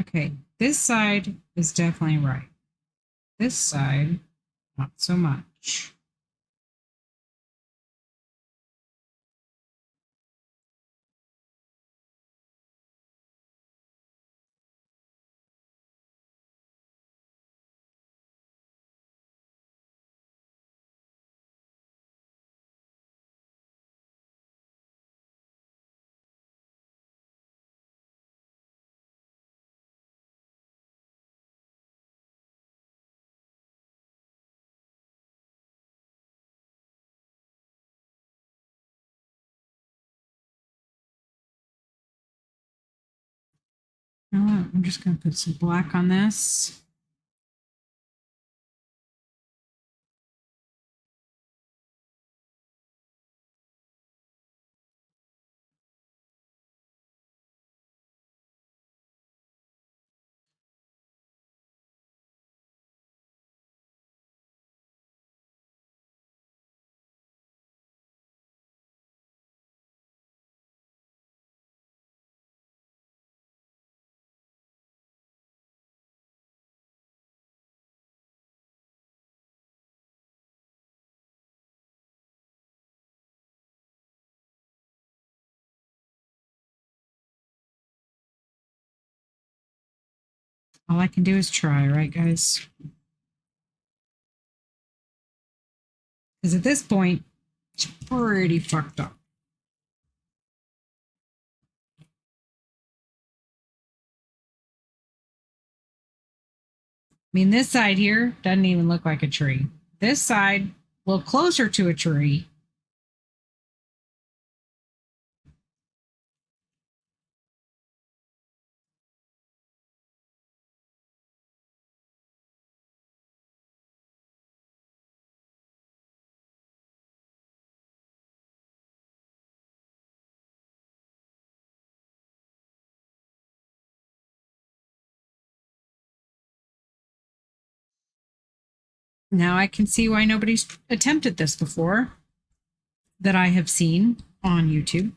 Okay, this side is definitely right. This side, not so much. You know what? I'm just going to put some black on this. All I can do is try, right, guys? Because at this point, it's pretty fucked up. I mean, this side here doesn't even look like a tree. This side, a little closer to a tree. Now I can see why nobody's attempted this before that I have seen on YouTube.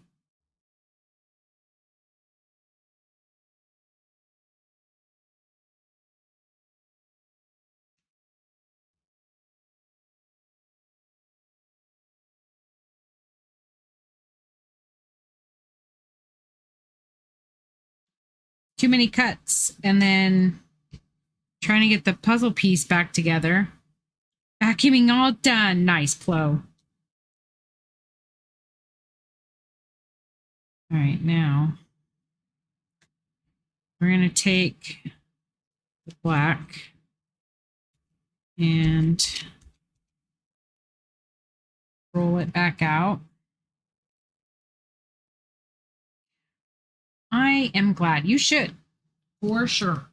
Too many cuts and then trying to get the puzzle piece back together. Vacuuming all done. Nice, Plo. All right, now we're going to take the black and roll it back out. I am glad. You should, for sure.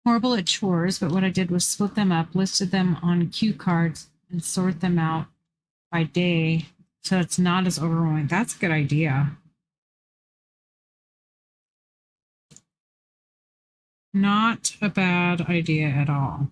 Horrible at chores, but what I did was split them up, listed them on cue cards, and sort them out by day so it's not as overwhelming. That's a good idea. Not a bad idea at all.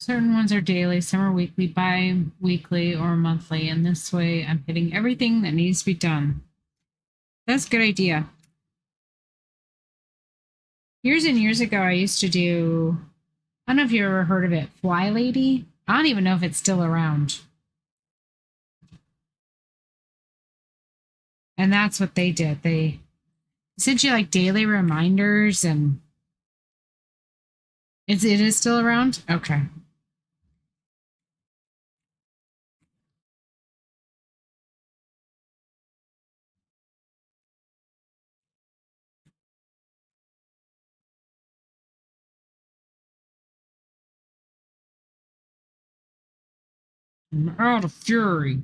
Certain ones are daily, some are weekly, bi-weekly, or monthly. And this way I'm hitting everything that needs to be done. That's a good idea. Years and years ago, I used to do, I don't know if you ever heard of it, Fly Lady. I don't even know if it's still around. And that's what they did. They sent you like daily reminders, and it is still around? Okay. I'm out of fury.